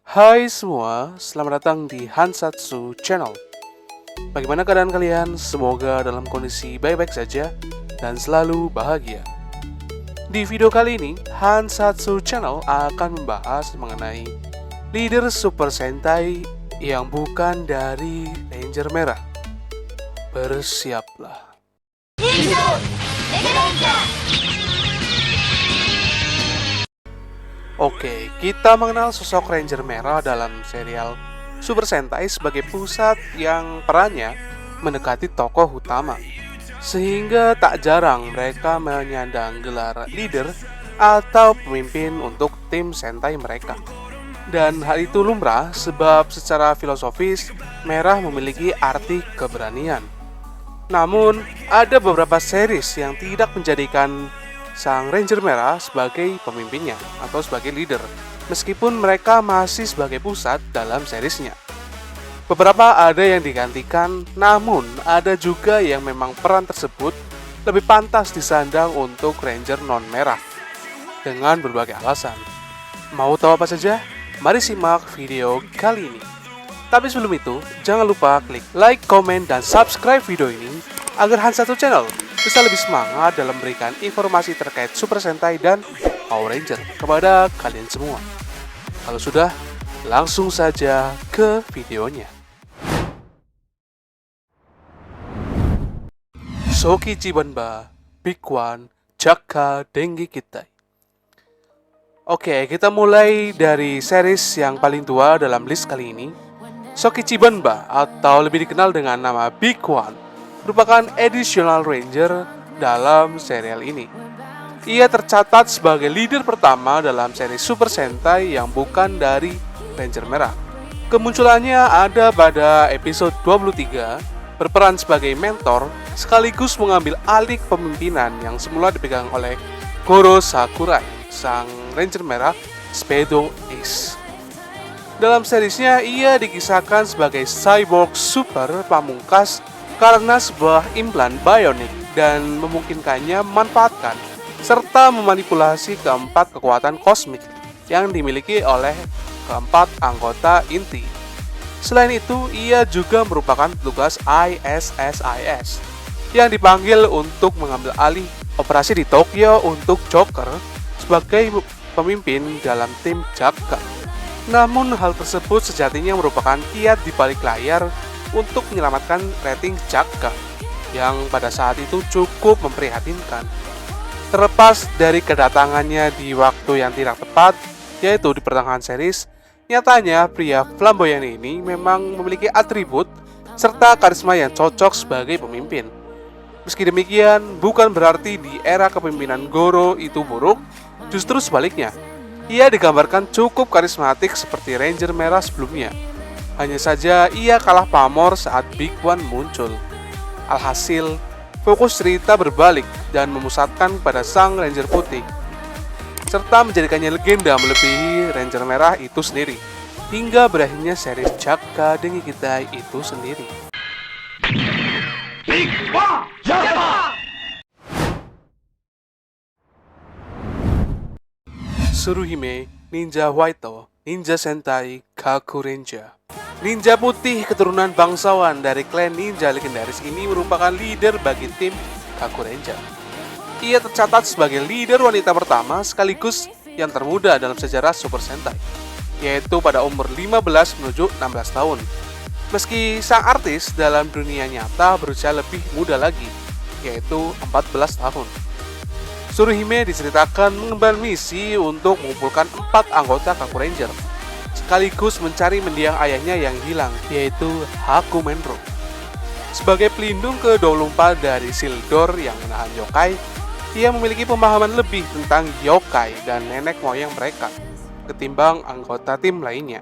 Hai semua, selamat datang di Hansatsu Channel. Bagaimana keadaan kalian? Semoga dalam kondisi baik-baik saja dan selalu bahagia. Di video kali ini, Hansatsu Channel akan membahas mengenai leader Super Sentai yang bukan dari Ranger Merah. Bersiaplah. Oke, kita mengenal sosok Ranger Merah dalam serial Super Sentai sebagai pusat yang perannya mendekati tokoh utama. Sehingga tak jarang mereka menyandang gelar leader atau pemimpin untuk tim Sentai mereka. Dan hal itu lumrah sebab secara filosofis merah memiliki arti keberanian. Namun, ada beberapa series yang tidak menjadikan sang Ranger Merah sebagai pemimpinnya atau sebagai leader, meskipun mereka masih sebagai pusat dalam seriesnya. Beberapa ada yang digantikan, namun ada juga yang memang peran tersebut lebih pantas disandang untuk Ranger non-merah dengan berbagai alasan. Mau tahu apa saja? Mari simak video kali ini. Tapi sebelum itu, jangan lupa klik like, komen, dan subscribe video ini agar Hansatsu Channel bisa lebih semangat dalam memberikan informasi terkait Super Sentai dan Power Ranger kepada kalian semua. Kalau sudah, langsung saja ke videonya. Sokichi Banba, Big One, Jaka Dengi Kitai. Oke, kita mulai dari series yang paling tua dalam list kali ini. Sokichi Banba atau lebih dikenal dengan nama Big One merupakan additional ranger dalam serial ini. Ia tercatat sebagai leader pertama dalam seri Super Sentai yang bukan dari Ranger Merah. Kemunculannya ada pada episode 23, berperan sebagai mentor sekaligus mengambil alih kepemimpinan yang semula dipegang oleh Goro Sakurai, sang Ranger Merah Speedo Ace. Dalam seriesnya, ia dikisahkan sebagai cyborg super pamungkas karena sebuah implan bionik dan memungkinkannya memanfaatkan serta memanipulasi keempat kekuatan kosmik yang dimiliki oleh keempat anggota inti. Selain itu, ia juga merupakan petugas ISSIS yang dipanggil untuk mengambil alih operasi di Tokyo untuk Joker sebagai pemimpin dalam tim Jaka. Namun hal tersebut sejatinya merupakan kiat di balik layar untuk menyelamatkan rating Jaka yang pada saat itu cukup memprihatinkan. Terlepas dari kedatangannya di waktu yang tidak tepat, yaitu di pertengahan series, nyatanya pria flamboyan ini memang memiliki atribut serta karisma yang cocok sebagai pemimpin. Meski demikian, bukan berarti di era kepemimpinan Goro itu buruk, justru sebaliknya. Ia digambarkan cukup karismatik seperti Ranger Merah sebelumnya. Hanya saja ia kalah pamor saat Big One muncul. Alhasil, fokus cerita berbalik dan memusatkan pada sang Ranger Putih, serta menjadikannya legenda melebihi Ranger Merah itu sendiri, hingga berakhirnya series Jaka Dengi Kitai itu sendiri. Tsuruhime Ninja Waito, Ninja Sentai Kakurenja. Ninja putih keturunan bangsawan dari klan ninja legendaris ini merupakan leader bagi tim Kakurenja. Ia tercatat sebagai leader wanita pertama sekaligus yang termuda dalam sejarah Super Sentai, yaitu pada umur 15 menuju 16 tahun. Meski sang artis dalam dunia nyata berusia lebih muda lagi, yaitu 14 tahun. Tsuruhime diceritakan mengemban misi untuk mengumpulkan 4 anggota Kakuranger, sekaligus mencari mendiang ayahnya yang hilang, yaitu Hakumenro. Sebagai pelindung ke-24 dari Sildor yang menahan yokai, ia memiliki pemahaman lebih tentang yokai dan nenek moyang mereka ketimbang anggota tim lainnya.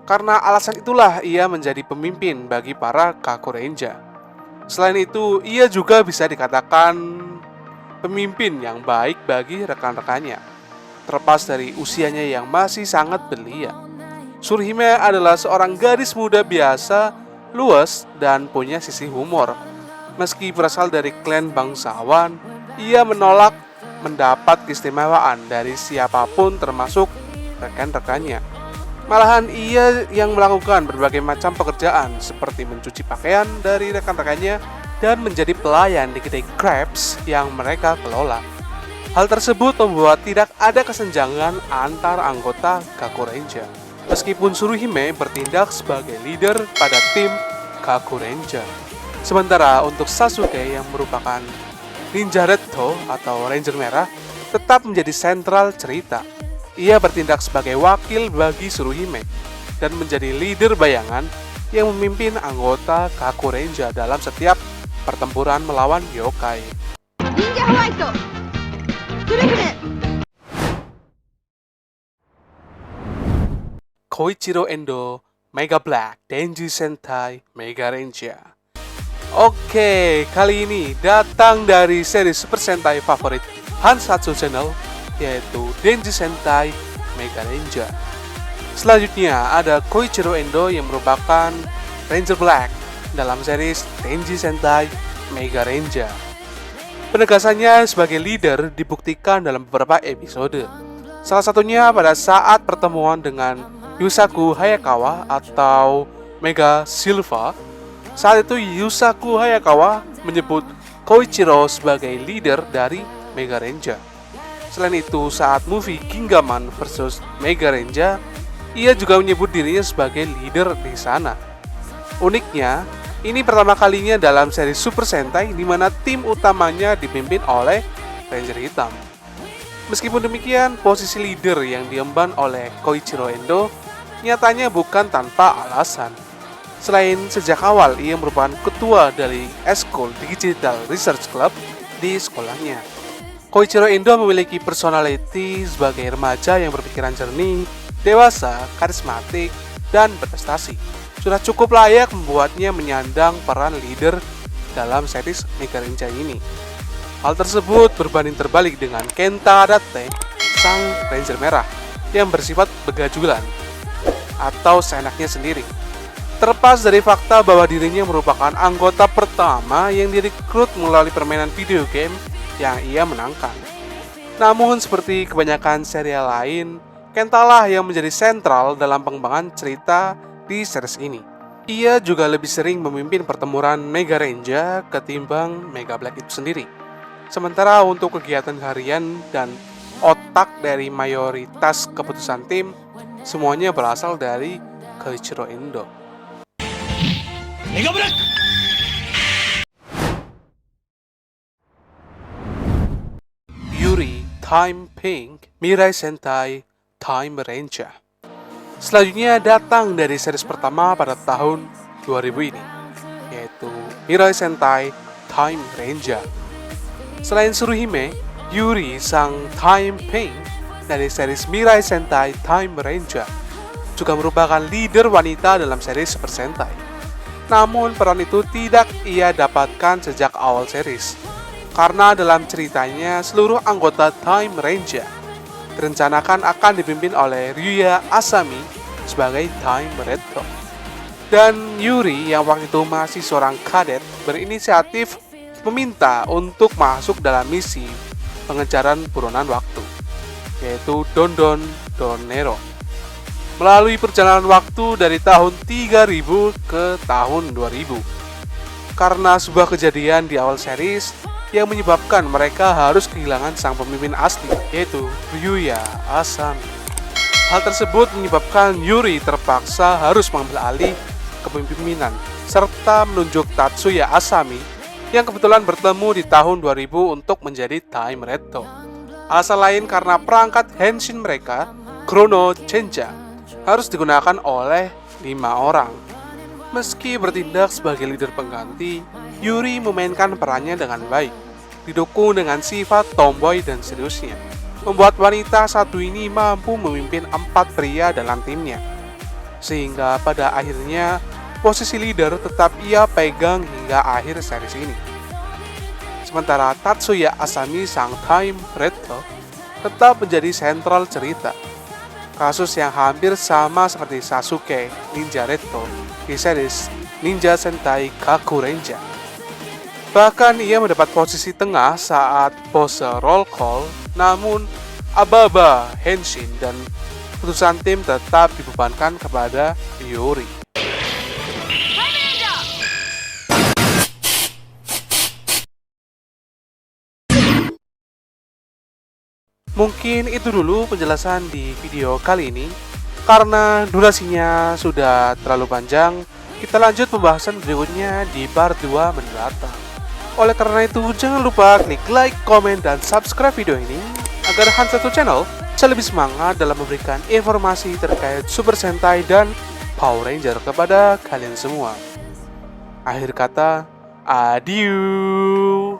Karena alasan itulah ia menjadi pemimpin bagi para Kakuranger. Selain itu, ia juga bisa dikatakan pemimpin yang baik bagi rekan-rekannya, terlepas dari usianya yang masih sangat belia. Tsuruhime adalah seorang gadis muda biasa, luas, dan punya sisi humor. Meski berasal dari klan bangsawan, ia menolak mendapat keistimewaan dari siapapun termasuk rekan-rekannya. Malahan ia yang melakukan berbagai macam pekerjaan seperti mencuci pakaian dari rekan-rekannya dan menjadi pelayan di kedai crepes yang mereka kelola. Hal tersebut membuat tidak ada kesenjangan antar anggota Kakuranger. Meskipun Tsuruhime bertindak sebagai leader pada tim Kakuranger. Sementara untuk Sasuke yang merupakan Ninja Redto atau Ranger Merah tetap menjadi sentral cerita. Ia bertindak sebagai wakil bagi Tsuruhime dan menjadi leader bayangan yang memimpin anggota Kakuranger dalam setiap pertempuran melawan yokai. Ninja White, Tsuruhime. Koichiro Endo, Mega Black, Denji Sentai, Mega Ranger. Oke, kali ini datang dari seri Super Sentai favorit Hansatsu Channel, yaitu Denji Sentai Mega Ranger. Selanjutnya ada Koichiro Endo yang merupakan Ranger Black dalam series Denji Sentai Mega Ranger. Penegasannya sebagai leader dibuktikan dalam beberapa episode. Salah satunya pada saat pertemuan dengan Yusaku Hayakawa atau Mega Silva. Saat itu Yusaku Hayakawa menyebut Koichiro sebagai leader dari Mega Ranger. Selain itu, saat movie Gingaman vs Mega Ranger, ia juga menyebut dirinya sebagai leader di sana. Uniknya, ini pertama kalinya dalam seri Super Sentai di mana tim utamanya dipimpin oleh Ranger Hitam. Meskipun demikian, posisi leader yang diemban oleh Koichiro Endo nyatanya bukan tanpa alasan. Selain sejak awal ia merupakan ketua dari Eskul Digital Research Club di sekolahnya. Koichiro Endo memiliki personality sebagai remaja yang berpikiran jernih, dewasa, karismatik, dan berprestasi. Sudah cukup layak membuatnya menyandang peran leader dalam series Mega Ranger ini. Hal tersebut berbanding terbalik dengan Kenta Adatte, sang Ranger Merah, yang bersifat begajulan atau seenaknya sendiri. Terlepas dari fakta bahwa dirinya merupakan anggota pertama yang direkrut melalui permainan video game yang ia menangkan. Namun seperti kebanyakan serial lain, Kenta lah yang menjadi sentral dalam pengembangan cerita di series ini. Ia juga lebih sering memimpin pertempuran Mega Ranger ketimbang Mega Black itu sendiri. Sementara untuk kegiatan harian dan otak dari mayoritas keputusan tim, semuanya berasal dari Koichiro Endo. Mega Black! Yuri, Time Pink, Mirai Sentai, Time Ranger. Selanjutnya datang dari series pertama pada tahun 2000 ini, yaitu Mirai Sentai, Time Ranger. Selain Tsuruhime, Yuri, sang Time Pink dari series Mirai Sentai, Time Ranger, juga merupakan leader wanita dalam series Super Sentai. Namun peran itu tidak ia dapatkan sejak awal series, karena dalam ceritanya seluruh anggota Time Ranger direncanakan akan dipimpin oleh Ryuya Asami sebagai Time Redto. Dan Yuri yang waktu itu masih seorang kadet berinisiatif meminta untuk masuk dalam misi pengejaran buronan waktu, yaitu Dondon Donero. Melalui perjalanan waktu dari tahun 3000 ke tahun 2000. Karena sebuah kejadian di awal series yang menyebabkan mereka harus kehilangan sang pemimpin asli, yaitu Ryuya Asami. Hal tersebut menyebabkan Yuri terpaksa harus mengambil alih kepemimpinan serta menunjuk Tatsuya Asami yang kebetulan bertemu di tahun 2000 untuk menjadi Time Redto. Alasan lain karena perangkat Henshin mereka, Chrono Chenja, harus digunakan oleh 5 orang. Meski bertindak sebagai leader pengganti, Yuri memainkan perannya dengan baik, didukung dengan sifat tomboy dan seriusnya, membuat wanita satu ini mampu memimpin 4 pria dalam timnya. Sehingga pada akhirnya, posisi leader tetap ia pegang hingga akhir series ini. Sementara Tatsuya Asami sang Time Redto tetap menjadi sentral cerita. Kasus yang hampir sama seperti Sasuke Ninja Redto di series Ninja Sentai Kakuranger. Bahkan ia mendapat posisi tengah saat pose roll call, namun Ababa Henshin dan keputusan tim tetap dibebankan kepada Yuri. Mungkin itu dulu penjelasan di video kali ini. Karena durasinya sudah terlalu panjang, kita lanjut pembahasan berikutnya di part 2 mendatang. Oleh karena itu, jangan lupa klik like, komen, dan subscribe video ini agar Han1 Channel bisa lebih semangat dalam memberikan informasi terkait Super Sentai dan Power Ranger kepada kalian semua. Akhir kata, adieu.